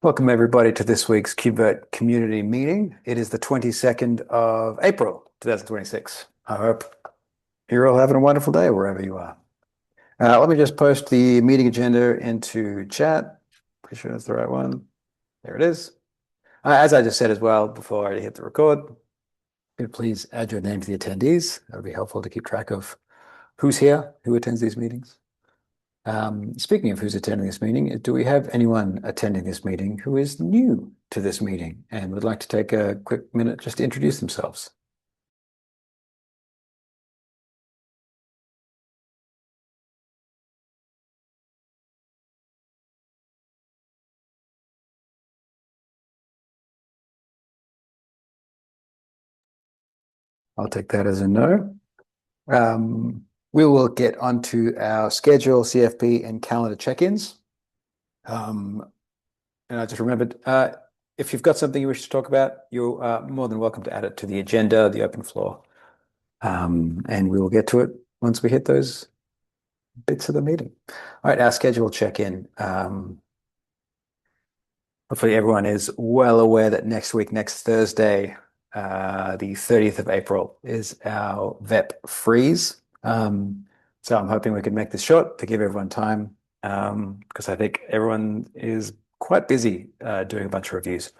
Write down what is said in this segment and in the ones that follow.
Welcome everybody to this week's KubeVirt community meeting. It is the 22nd of April, 2026. I hope you're all having a wonderful day wherever you are. Let me just post the meeting agenda into chat. Pretty sure that's the right one. There it is. As I just said as well before I hit the record, please add your name to the attendees. That would be helpful to keep track of who's here, who attends these meetings. Speaking of who's attending this meeting, do we have anyone attending this meeting who is new to this meeting and would like to take a quick minute just to introduce themselves? I'll take that as a no. We will get onto our schedule, CFP, and calendar check-ins. And I just remembered, if you've got something you wish to talk about, you're more than welcome to add it to the agenda, the open floor. And we will get to it once we hit those bits of the meeting. All right, our schedule check-in. Hopefully everyone is well aware that next week, next Thursday, the 30th of April is our VEP freeze. So I'm hoping we can make this short to give everyone time, because I think everyone is quite busy doing a bunch of reviews.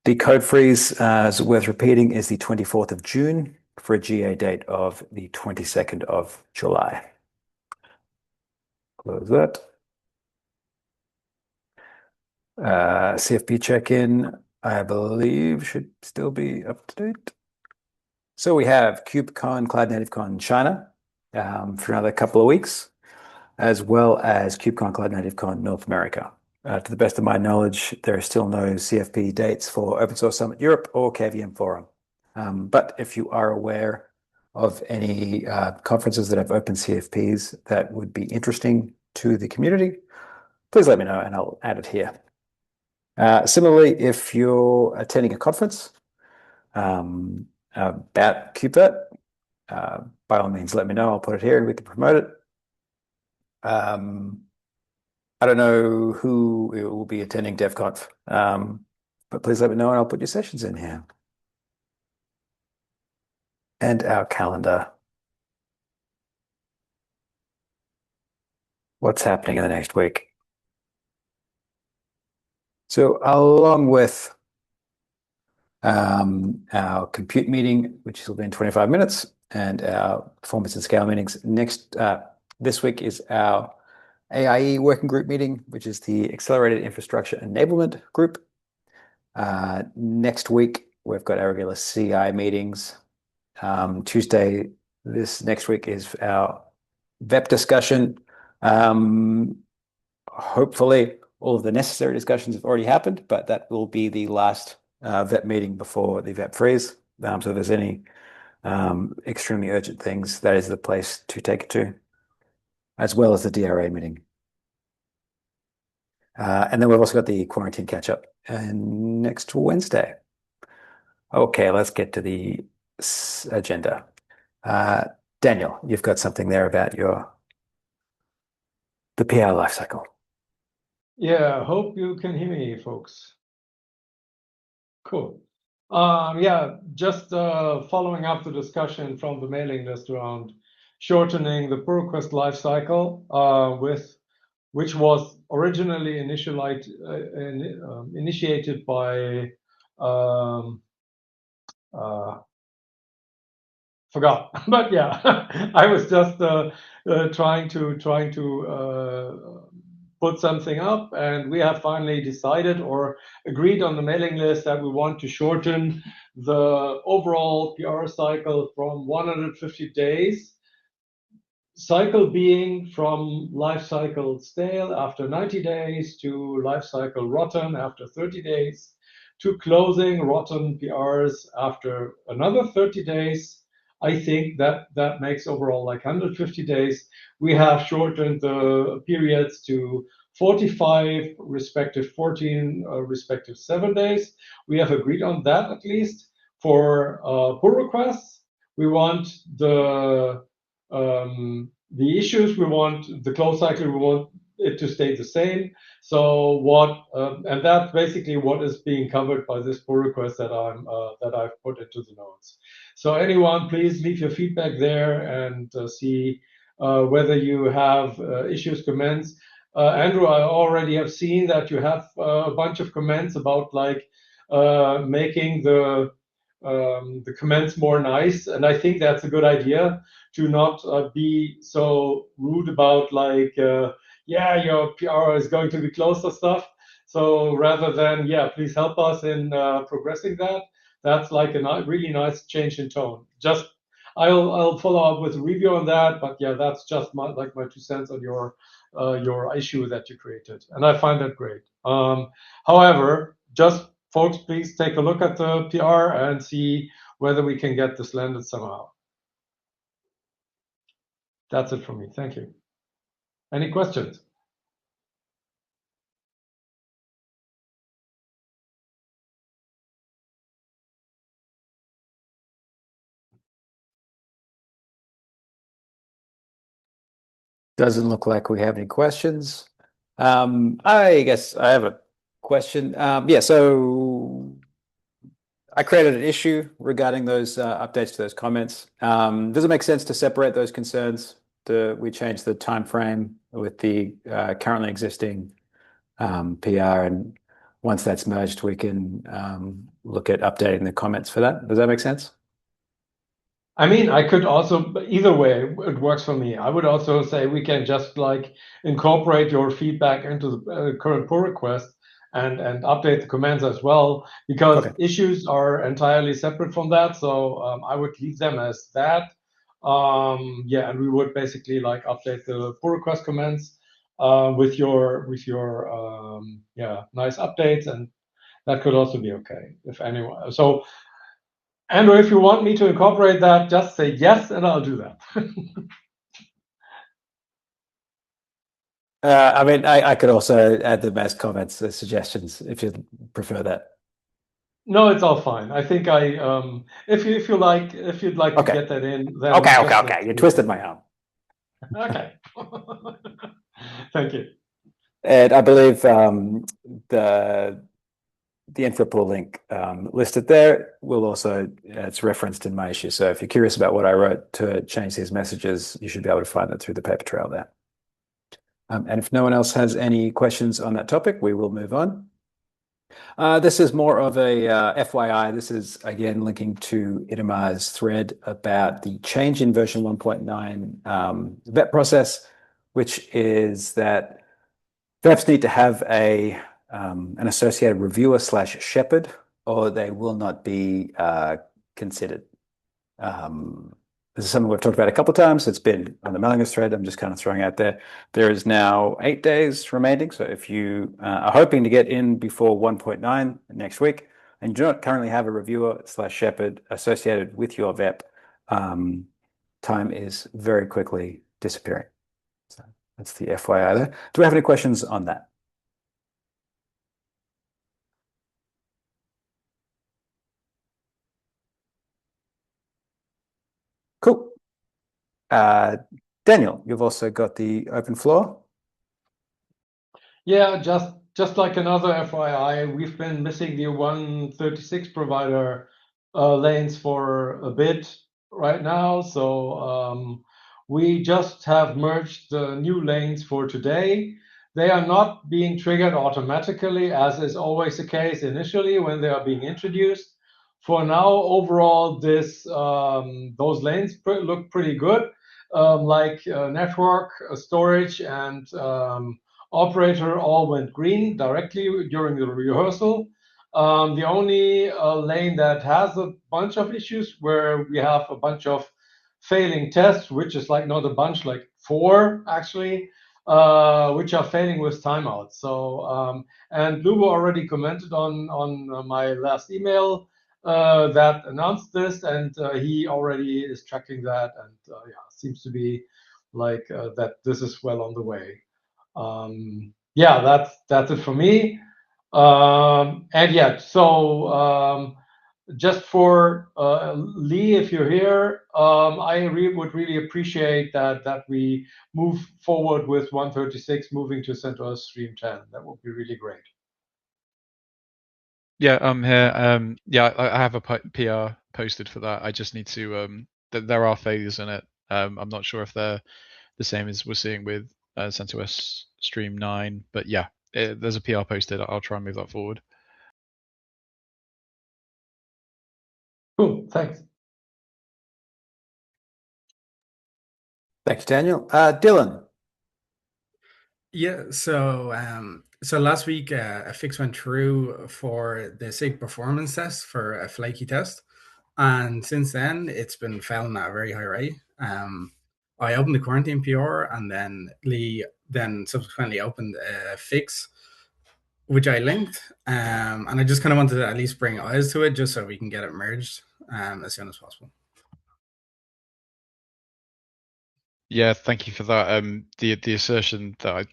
The code freeze, is worth repeating, is the 24th of June for a GA date of the 22nd of July. Close that. CFP check-in, I believe, should still be up to date. So we have KubeCon, Cloud Native Con China for another couple of weeks, as well as KubeCon, Cloud Native Con North America. To the best of my knowledge, there are still no CFP dates for Open Source Summit Europe or KVM Forum. But if you are aware of any conferences that have open CFPs that would be interesting to the community, please let me know and I'll add it here. Similarly, if you're attending a conference about KubeVirt, by all means, let me know. I'll put it here and we can promote it. I don't know who will be attending DevConf, but please let me know and I'll put your sessions in here. And our calendar. What's happening in the next week? So along with our compute meeting, which will be in 25 minutes, and our performance and scale meetings, this week is our AIE working group meeting, which is the Accelerated Infrastructure Enablement Group. Next week, we've got our regular CI meetings. Tuesday, this next week, is our VEP discussion. Hopefully, all of the necessary discussions have already happened, but that will be the last VEP meeting before the VEP freeze. So if there's any extremely urgent things, that is the place to take it to, as well as the DRA meeting. And then we've also got the quarantine catch-up next Wednesday. Okay, let's get to the agenda. Daniel, you've got something there about the PR lifecycle. Yeah, hope you can hear me, folks. Cool. Yeah, just following up the discussion from the mailing list around shortening the pull request lifecycle, which was originally initiated by forgot, but yeah, I was just trying to put something up, and we have finally decided or agreed on the mailing list that we want to shorten the overall PR cycle from 150 days, cycle being from life cycle stale after 90 days to life cycle rotten after 30 days to closing rotten PRs after another 30 days. I think that makes overall like 150 days. We have shortened the periods to 45 respective 14 respective 7 days. We have agreed on that at least. For pull requests, we want the issues, we want the close cycle, we want it to stay the same. So what, and that's basically what is being covered by this pull request that I've put into the notes. So anyone, please leave your feedback there and see whether you have issues, comments. Andrew, I already have seen that you have a bunch of comments about like making the comments more nice, and I think that's a good idea to not be so rude about like yeah, your PR is going to be closed or stuff. So rather than, yeah, please help us in progressing that. That's like a really nice change in tone. Just I'll follow up with a review on that, but yeah, that's just my 2 cents on your issue that you created, and I find that great. However, just folks, please take a look at the PR and see whether we can get this landed somehow. That's it from me. Thank you. Any questions? Doesn't look like we have any questions. I guess I have a question. Yeah, so I created an issue regarding those updates to those comments. Does it make sense to separate those concerns? We change the time frame with the currently existing PR, and once that's merged, we can look at updating the comments for that. Does that make sense? I mean, I could also, either way, it works for me. I would also say we can just like incorporate your feedback into the current pull request and update the comments as well, because Okay. issues are entirely separate from that. So I would leave them as that. Yeah, and we would basically like update the pull request comments with your yeah, nice updates, and that could also be okay if anyone. So Andrew, if you want me to incorporate that, just say yes, and I'll do that. I mean, I could also add them as comments, as suggestions, if you prefer that. No, it's all fine. I think if you'd like to Okay. get that in, then Okay. You twisted my arm. Okay. Thank you. And I believe the info pool link listed there will also, it's referenced in my issue. So if you're curious about what I wrote to change these messages, you should be able to find that through the paper trail there. And if no one else has any questions on that topic, we will move on. This is more of a FYI. This is, again, linking to Itamar's thread about the change in version 1.9 vet process, which is that vets need to have an associated reviewer / shepherd, or they will not be considered. This is something we've talked about a couple of times. It's been on the mailing list thread. I'm just kind of throwing out there. There is now 8 days remaining. So if you are hoping to get in before 1.9 next week, and you do not currently have a reviewer / shepherd associated with your VEP, time is very quickly disappearing. So that's the FYI there. Do we have any questions on that? Cool. Daniel, you've also got the open floor. Yeah, just like another FYI, we've been missing the 136 provider lanes for a bit right now. So we just have merged the new lanes for today. They are not being triggered automatically, as is always the case initially when they are being introduced. For now, overall, those lanes look pretty good, like network, storage, and operator all went green directly during the rehearsal. The only lane that has a bunch of issues where we have a bunch of failing tests, which is like not a bunch, like 4 actually, which are failing with timeouts. So and Lubo already commented on my last email that announced this, and he already is tracking that, and yeah, seems to be like that this is well on the way. Yeah, that's it for me. And yeah, so just for Lee, if you're here, would really appreciate that we move forward with 136, moving to CentOS Stream 10. That would be really great. Yeah, I'm here. Yeah, I have a PR posted for that. I just need to. There are failures in it. I'm not sure if they're the same as we're seeing with CentOS Stream 9, but yeah, there's a PR posted. I'll try and move that forward. Cool, thanks. Thank you, Daniel. Dylan. Yeah, so last week a fix went through for the SIG performance test for a flaky test, and since then it's been failing at a very high rate. I opened the quarantine PR, and then Lee then subsequently opened a fix, which I linked, and I just kind of wanted to at least bring eyes to it just so we can get it merged as soon as possible. Yeah, thank you for that. The assertion that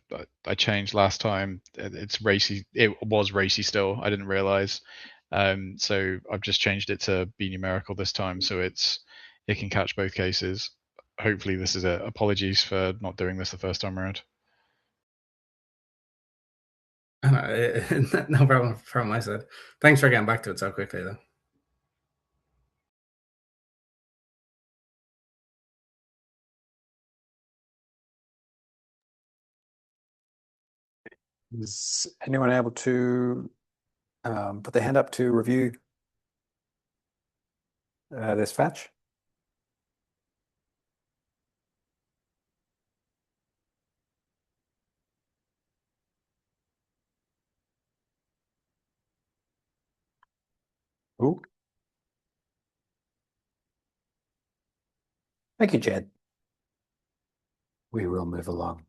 I changed last time, it's racy. It was racy still. I didn't realize. So I've just changed it to be numerical this time, so it can catch both cases. Hopefully, this is apologies for not doing this the first time around. No problem from my side. Thanks for getting back to it so quickly, though. Is anyone able to put their hand up to review this fetch? Ooh. Thank you, Jed. We will move along.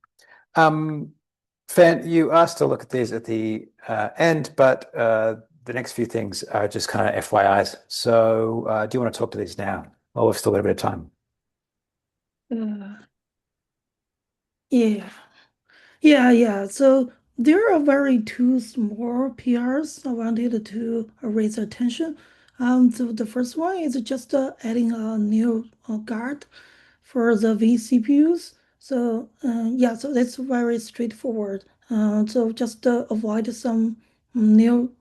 Fan, you asked to look at these at the end, but the next few things are just kind of FYIs. So do you want to talk to these now? Well, we've still got a bit of time. Yeah. Yeah. So there are very two small PRs I wanted to raise attention. So the first one is just adding a new guard for the vCPUs. So yeah, so that's very straightforward. So just avoid some new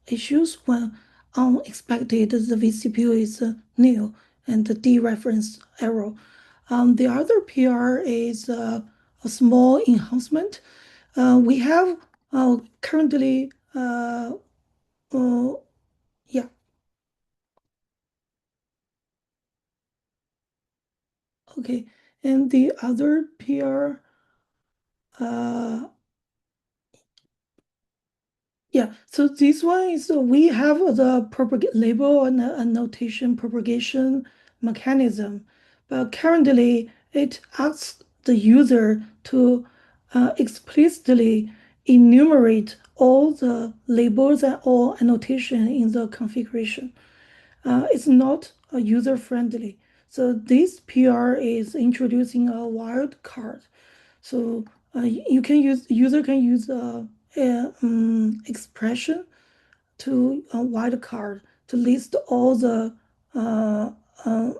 issues when unexpected the vCPU is new and the dereference error. The other PR is a small enhancement. We have currently, yeah, okay. And the other PR, yeah, so this one is we have the label and annotation propagation mechanism, but currently it asks the user to explicitly enumerate all the labels and all annotation in the configuration. It's not user friendly. So this PR is introducing a wildcard. So user can use expression to a wildcard to list all the uh, uh,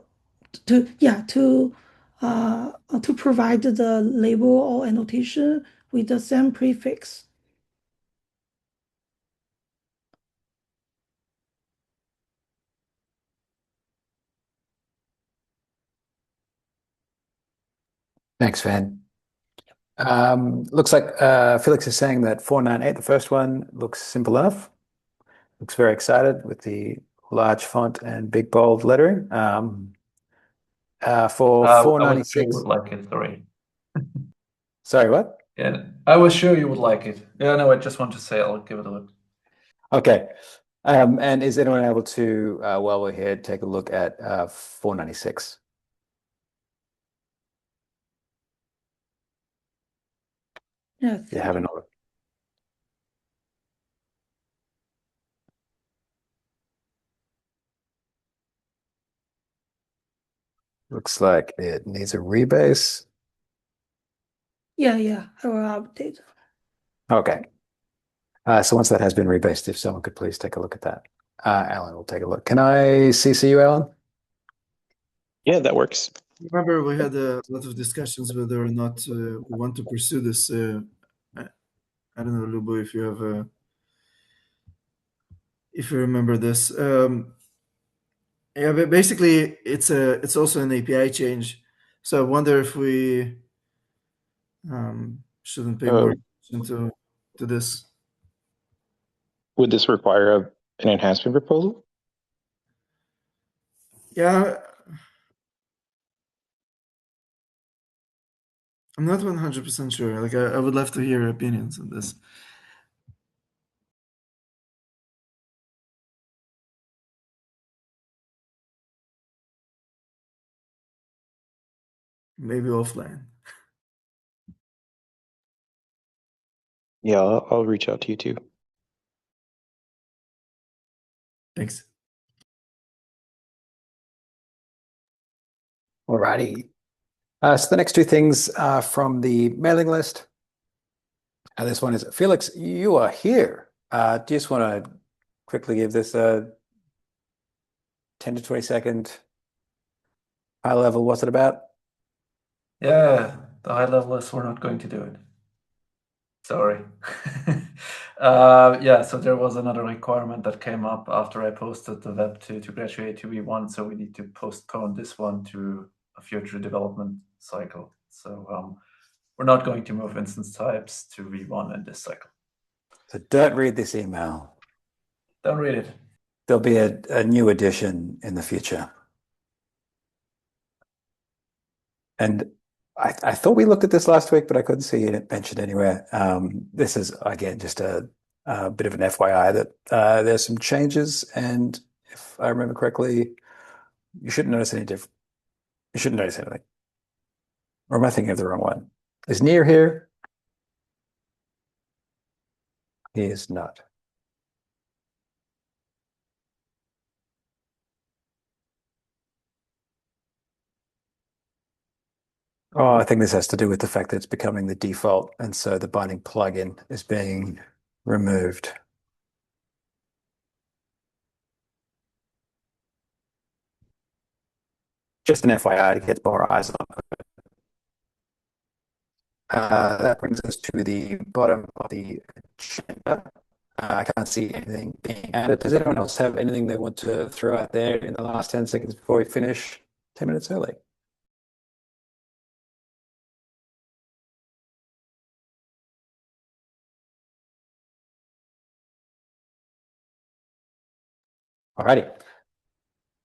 to provide the label or annotation with the same prefix. Thanks, Fan. Looks like Felix is saying that 498, the first one, looks simple enough. Looks very excited with the large font and big bold lettering. For I was sure 496, you would like it, sorry. sorry, what? Yeah, I was sure you would like it. Yeah, no, I just want to say I'll give it a look. Okay. And is anyone able to, while we're here, take a look at 496? Yes. You have another. Looks like it needs a rebase. Yeah, I will update. Okay. So once that has been rebased, if someone could please take a look at that. Alan will take a look. Can I CC you, Alan? Yeah, that works. Remember, we had a lot of discussions whether or not we want to pursue this. I don't know, Lubo, if you have if you remember this. Yeah, but basically, it's also an API change. So I wonder if we shouldn't pay more attention to this. Would this require an enhancement proposal? Yeah, I'm not 100% sure. Like, I would love to hear your opinions on this. Maybe offline. Yeah, I'll reach out to you too. Thanks. Alrighty. So the next two things are from the mailing list. This one is Felix, you are here. Do you just want to quickly give this a 10 to 20 second high level? What's it about? Yeah, the high level is we're not going to do it. Sorry. Yeah, so there was another requirement that came up after I posted the web to graduate to V1, so we need to postpone this one to a future development cycle. So we're not going to move instance types to V1 in this cycle. So don't read this email. Don't read it. There'll be a new edition in the future. And I thought we looked at this last week, but I couldn't see it mentioned anywhere. This is, again, just a bit of an FYI that there's some changes. And if I remember correctly, you shouldn't notice any different. You shouldn't notice anything. Or am I thinking of the wrong one? Is Near here? He is not. Oh, I think this has to do with the fact that it's becoming the default, and so the binding plugin is being removed. Just an FYI to get more eyes on it. That brings us to the bottom of the agenda. I can't see anything being added. Does anyone else have anything they want to throw out there in the last 10 seconds before we finish 10 minutes early? Alrighty.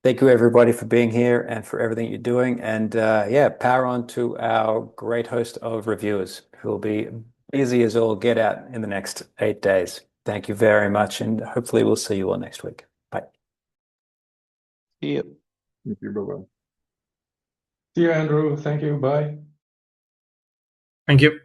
Thank you, everybody, for being here and for everything you're doing. And yeah, power on to our great host of reviewers who will be busy as all get out in the next 8 days. Thank you very much. And hopefully we'll see you all next week. Bye. See you. Thank you. Bye-bye. See you, Andrew. Thank you. Bye. Thank you.